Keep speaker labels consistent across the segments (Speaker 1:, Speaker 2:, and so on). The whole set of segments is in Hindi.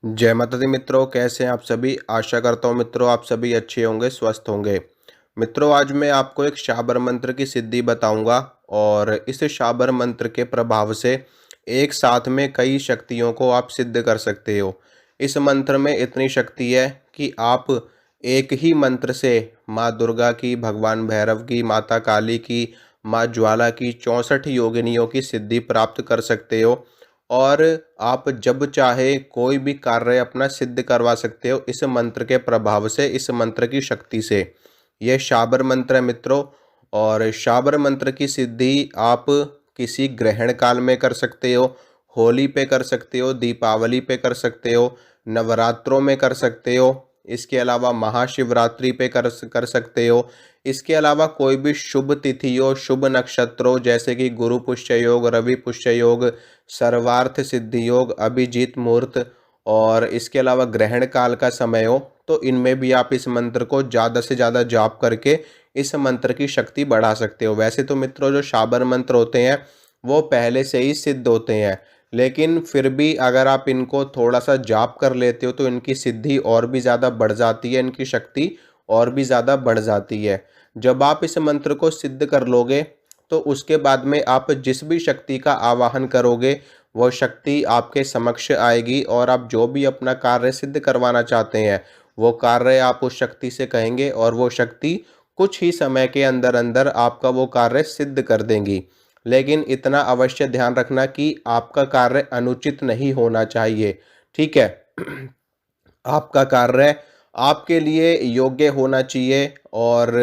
Speaker 1: जय माता दी मित्रों, कैसे हैं आप सभी। आशा करता हूँ मित्रों आप सभी अच्छे होंगे, स्वस्थ होंगे। मित्रों, आज मैं आपको एक शाबर मंत्र की सिद्धि बताऊंगा और इस शाबर मंत्र के प्रभाव से एक साथ में कई शक्तियों को आप सिद्ध कर सकते हो। इस मंत्र में इतनी शक्ति है कि आप एक ही मंत्र से माँ दुर्गा की, भगवान भैरव की, माता काली की, माँ ज्वाला की 64 योगिनियों की सिद्धि प्राप्त कर सकते हो और आप जब चाहे कोई भी कार्य अपना सिद्ध करवा सकते हो इस मंत्र के प्रभाव से, इस मंत्र की शक्ति से। यह शाबर मंत्र है मित्रों। और शाबर मंत्र की सिद्धि आप किसी ग्रहण काल में कर सकते हो, होली पे कर सकते हो, दीपावली पे कर सकते हो, नवरात्रों में कर सकते हो, इसके अलावा महाशिवरात्रि पे कर सकते हो। इसके अलावा कोई भी शुभ तिथि हो, शुभ नक्षत्र हो, जैसे कि गुरु पुष्य योग, रवि पुष्य योग, सर्वार्थ सिद्धि योग, अभिजीत मुहूर्त और इसके अलावा ग्रहण काल का समय हो, तो इनमें भी आप इस मंत्र को ज़्यादा से ज़्यादा जाप करके इस मंत्र की शक्ति बढ़ा सकते हो। वैसे तो मित्रों जो शाबर मंत्र होते हैं वो पहले से ही सिद्ध होते हैं, लेकिन फिर भी अगर आप इनको थोड़ा सा जाप कर लेते हो तो इनकी सिद्धि और भी ज़्यादा बढ़ जाती है, इनकी शक्ति और भी ज़्यादा बढ़ जाती है। जब आप इस मंत्र को सिद्ध कर लोगे तो उसके बाद में आप जिस भी शक्ति का आवाहन करोगे वह शक्ति आपके समक्ष आएगी और आप जो भी अपना कार्य सिद्ध करवाना चाहते हैं वो कार्य आप उस शक्ति से कहेंगे और वो शक्ति कुछ ही समय के अंदर अंदर आपका वो कार्य सिद्ध कर देंगी। लेकिन इतना अवश्य ध्यान रखना कि आपका कार्य अनुचित नहीं होना चाहिए, ठीक है। आपका कार्य आपके लिए योग्य होना चाहिए और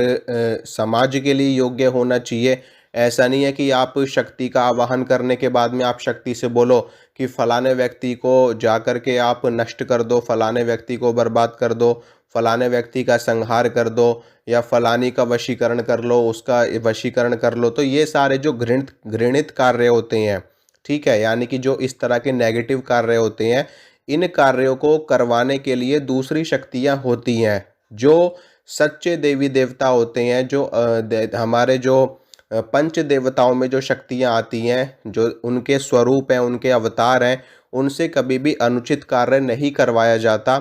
Speaker 1: समाज के लिए योग्य होना चाहिए। ऐसा नहीं है कि आप शक्ति का आवाहन करने के बाद में आप शक्ति से बोलो कि फलाने व्यक्ति को जा कर के आप नष्ट कर दो, फलाने व्यक्ति को बर्बाद कर दो, फलाने व्यक्ति का संहार कर दो या फलानी का वशीकरण कर लो, उसका वशीकरण कर लो। तो ये सारे जो घृणित घृणित कार्य होते हैं, ठीक है, यानी कि जो इस तरह के नेगेटिव कार्य होते हैं, इन कार्यों को करवाने के लिए दूसरी शक्तियां होती हैं। जो सच्चे देवी देवता होते हैं, जो हमारे जो पंच देवताओं में जो शक्तियां आती हैं, जो उनके स्वरूप हैं, उनके अवतार हैं, उनसे कभी भी अनुचित कार्य नहीं करवाया जाता।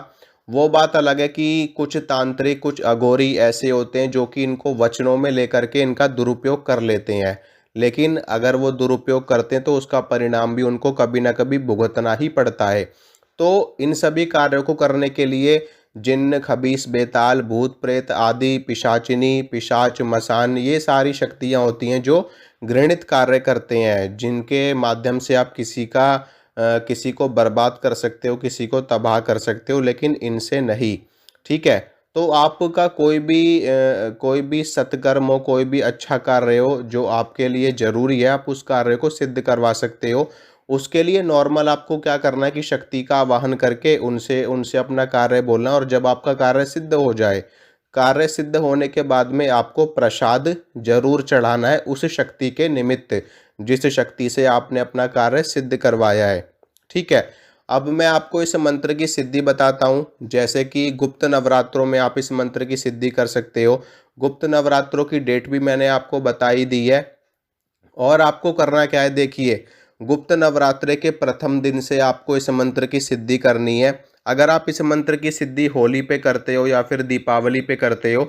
Speaker 1: वो बात अलग है कि कुछ तांत्रिक, कुछ अघोरी ऐसे होते हैं जो कि इनको वचनों में लेकर के इनका दुरुपयोग कर लेते हैं, लेकिन अगर वो दुरुपयोग करते हैं तो उसका परिणाम भी उनको कभी ना कभी भुगतना ही पड़ता है। तो इन सभी कार्यों को करने के लिए जिन्न, खबीस, बेताल, भूत प्रेत आदि, पिशाचिनी, पिशाच, मसान, ये सारी शक्तियाँ होती हैं जो घृणित कार्य करते हैं, जिनके माध्यम से आप किसी को बर्बाद कर सकते हो, किसी को तबाह कर सकते हो, लेकिन इनसे नहीं, ठीक है। तो आपका कोई भी सत्कर्म हो, कोई भी अच्छा कार्य हो जो आपके लिए ज़रूरी है, आप उस कार्य को सिद्ध करवा सकते हो। उसके लिए नॉर्मल आपको क्या करना है कि शक्ति का आवाहन करके उनसे उनसे अपना कार्य बोलना, और जब आपका कार्य सिद्ध हो जाए, कार्य सिद्ध होने के बाद में आपको प्रसाद जरूर चढ़ाना है उस शक्ति के निमित्त, जिस शक्ति से आपने अपना कार्य सिद्ध करवाया है, ठीक है। अब मैं आपको इस मंत्र की सिद्धि बताता हूँ। जैसे कि गुप्त नवरात्रों में आप इस मंत्र की सिद्धि कर सकते हो। गुप्त नवरात्रों की डेट भी मैंने आपको बताई दी है। और आपको करना क्या है, देखिए, गुप्त नवरात्रे के प्रथम दिन से आपको इस मंत्र की सिद्धि करनी है। अगर आप इस मंत्र की सिद्धि होली पे करते हो या फिर दीपावली पे करते हो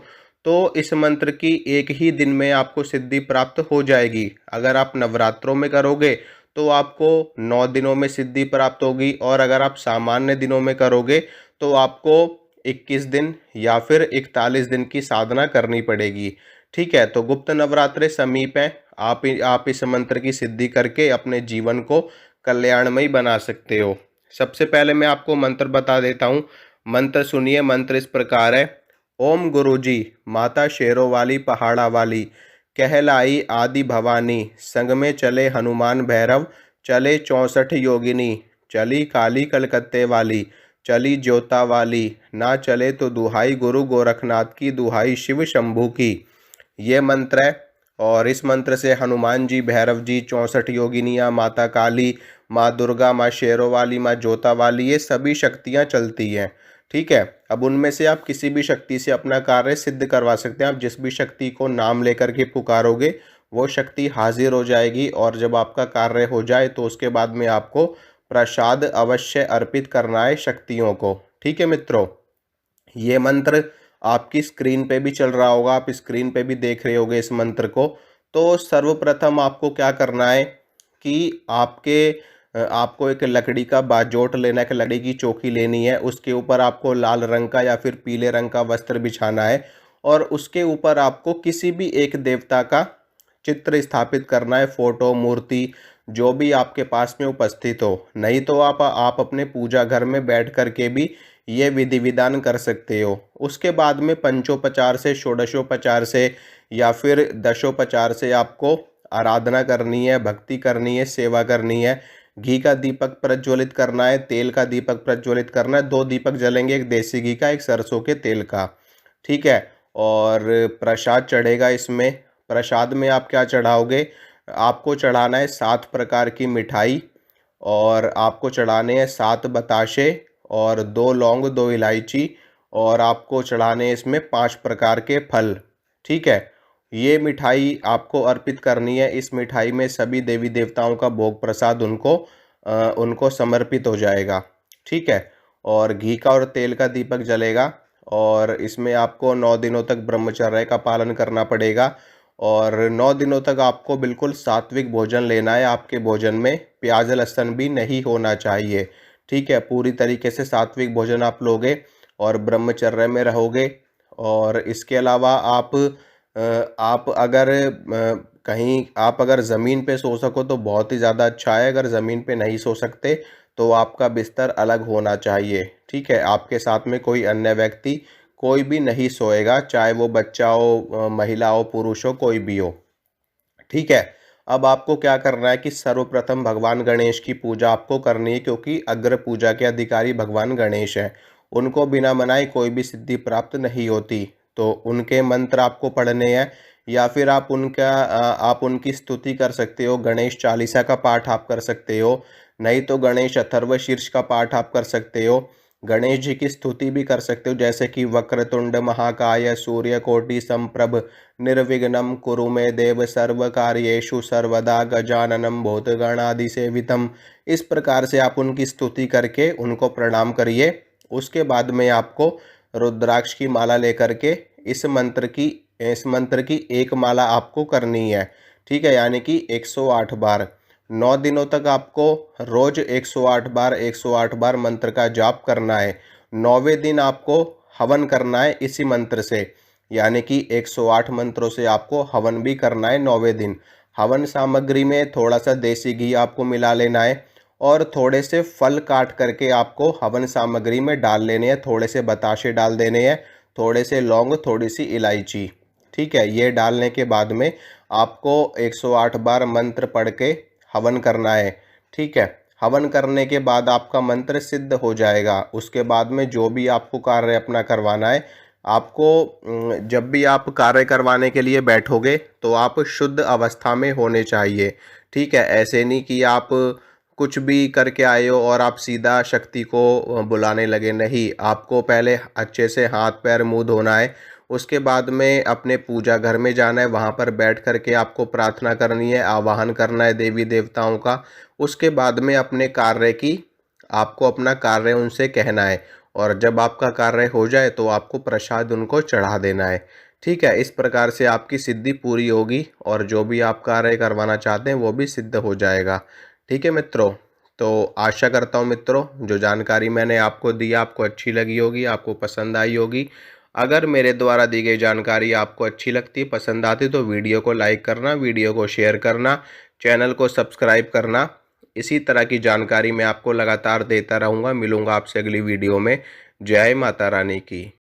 Speaker 1: तो इस मंत्र की एक ही दिन में आपको सिद्धि प्राप्त हो जाएगी। अगर आप नवरात्रों में करोगे तो आपको 9 दिनों में सिद्धि प्राप्त होगी, और अगर आप सामान्य दिनों में करोगे तो आपको 21 दिन या फिर 41 दिन की साधना करनी पड़ेगी, ठीक है। तो गुप्त नवरात्रे समीप हैं, आप इस मंत्र की सिद्धि करके अपने जीवन को कल्याणमयी बना सकते हो। सबसे पहले मैं आपको मंत्र बता देता हूँ। मंत्र सुनिए। मंत्र इस प्रकार है। ओम गुरुजी, माता शेरों वाली, पहाड़ा वाली, कहलाई आदि भवानी, संग में चले हनुमान भैरव, चले 64 योगिनी, चली काली कलकत्ते वाली, चली ज्योता वाली, ना चले तो दुहाई गुरु गोरखनाथ की, दुहाई शिव शंभू की। ये मंत्र है। और इस मंत्र से हनुमान जी, भैरव जी, 64 योगिनियाँ, माता काली, माँ दुर्गा, माँ शेरों वाली, माँ जोता वाली, ये सभी शक्तियाँ चलती हैं, ठीक है। अब उनमें से आप किसी भी शक्ति से अपना कार्य सिद्ध करवा सकते हैं। आप जिस भी शक्ति को नाम लेकर के पुकारोगे वो शक्ति हाजिर हो जाएगी, और जब आपका कार्य हो जाए तो उसके बाद में आपको प्रसाद अवश्य अर्पित करना है शक्तियों को। ठीक है मित्रों, ये मंत्र आपकी स्क्रीन पे भी चल रहा होगा, आप स्क्रीन पे भी देख रहे होगे इस मंत्र को। तो सर्वप्रथम आपको क्या करना है कि आपको एक लकड़ी का बाजोट लेना है, एक लकड़ी की चौकी लेनी है, उसके ऊपर आपको लाल रंग का या फिर पीले रंग का वस्त्र बिछाना है और उसके ऊपर आपको किसी भी एक देवता का चित्र स्थापित करना है, फोटो, मूर्ति, जो भी आपके पास में उपस्थित हो। नहीं तो आप अपने पूजा घर में बैठ कर के भी ये विधि विधान कर सकते हो। उसके बाद में पंचोपचार से, षोडशोपचार से या फिर दशोपचार से आपको आराधना करनी है, भक्ति करनी है, सेवा करनी है। घी का दीपक प्रज्वलित करना है, तेल का दीपक प्रज्वलित करना है। 2 दीपक जलेंगे, एक देसी घी का, एक सरसों के तेल का। ठीक है, और प्रसाद चढ़ेगा इसमें। प्रसाद में आप क्या चढ़ाओगे? आपको चढ़ाना है 7 प्रकार की मिठाई और आपको चढ़ाने हैं 7 बताशे और 2 लौंग, 2 इलायची और आपको चढ़ाने हैं इसमें 5 प्रकार के फल। ठीक है, ये मिठाई आपको अर्पित करनी है। इस मिठाई में सभी देवी देवताओं का भोग प्रसाद उनको समर्पित हो जाएगा। ठीक है, और घी का और तेल का दीपक जलेगा और इसमें आपको 9 दिनों तक ब्रह्मचर्य का पालन करना पड़ेगा और 9 दिनों तक आपको बिल्कुल सात्विक भोजन लेना है। आपके भोजन में प्याज लहसुन भी नहीं होना चाहिए। ठीक है, पूरी तरीके से सात्विक भोजन आप लोगे और ब्रह्मचर्य में रहोगे। और इसके अलावा आप अगर कहीं आप अगर ज़मीन पे सो सको तो बहुत ही ज़्यादा अच्छा है। अगर ज़मीन पे नहीं सो सकते तो आपका बिस्तर अलग होना चाहिए। ठीक है, आपके साथ में कोई अन्य व्यक्ति कोई भी नहीं सोएगा, चाहे वो बच्चा हो, महिला हो, पुरुष हो, कोई भी हो। ठीक है, अब आपको क्या करना है कि सर्वप्रथम भगवान गणेश की पूजा आपको करनी है, क्योंकि अग्र पूजा के अधिकारी भगवान गणेश हैं। उनको बिना मनाए कोई भी सिद्धि प्राप्त नहीं होती। तो उनके मंत्र आपको पढ़ने हैं या फिर आप उनकी स्तुति कर सकते हो। गणेश चालीसा का पाठ आप कर सकते हो, नहीं तो गणेश अथर्व शीर्ष का पाठ आप कर सकते हो। गणेश जी की स्तुति भी कर सकते हो, जैसे कि वक्रतुंड महाकाय सूर्यकोटि समप्रभ निर्विघ्नं कुरु मे देव सर्वकार्येषु सर्वदा गजाननं भूतगणादि सेवितम। इस प्रकार से आप उनकी स्तुति करके उनको प्रणाम करिए। उसके बाद में आपको रुद्राक्ष की माला लेकर के इस मंत्र की एक माला आपको करनी है। ठीक है, यानी कि 108 बार 9 दिनों तक आपको रोज 108 बार मंत्र का जाप करना है। 9वें दिन आपको हवन करना है इसी मंत्र से, यानी कि 108 मंत्रों से आपको हवन भी करना है 9वें दिन। हवन सामग्री में थोड़ा सा देसी घी आपको मिला लेना है और थोड़े से फल काट करके आपको हवन सामग्री में डाल लेने हैं। थोड़े से बताशे डाल देने हैं, थोड़े से लौंग, थोड़ी सी इलायची। ठीक है, ये डालने के बाद में आपको 108 बार मंत्र पढ़ के हवन करना है। ठीक है, हवन करने के बाद आपका मंत्र सिद्ध हो जाएगा। उसके बाद में जो भी आपको कार्य अपना करवाना है, आपको जब भी आप कार्य करवाने के लिए बैठोगे तो आप शुद्ध अवस्था में होने चाहिए। ठीक है, ऐसे नहीं कि आप कुछ भी करके आए हो और आप सीधा शक्ति को बुलाने लगे। नहीं, आपको पहले अच्छे से हाथ पैर मुंह धोना है। उसके बाद में अपने पूजा घर में जाना है, वहाँ पर बैठ कर के आपको प्रार्थना करनी है, आवाहन करना है देवी देवताओं का। उसके बाद में आपको अपना कार्य उनसे कहना है और जब आपका कार्य हो जाए तो आपको प्रसाद उनको चढ़ा देना है। ठीक है, इस प्रकार से आपकी सिद्धि पूरी होगी और जो भी आप कार्य करवाना चाहते हैं वो भी सिद्ध हो जाएगा। ठीक है मित्रों, तो आशा करता हूँ मित्रों जो जानकारी मैंने आपको दी आपको अच्छी लगी होगी, आपको पसंद आई होगी। अगर मेरे द्वारा दी गई जानकारी आपको अच्छी लगती, पसंद आती तो वीडियो को लाइक करना, वीडियो को शेयर करना, चैनल को सब्सक्राइब करना। इसी तरह की जानकारी मैं आपको लगातार देता रहूँगा। मिलूँगा आपसे अगली वीडियो में। जय माता रानी की।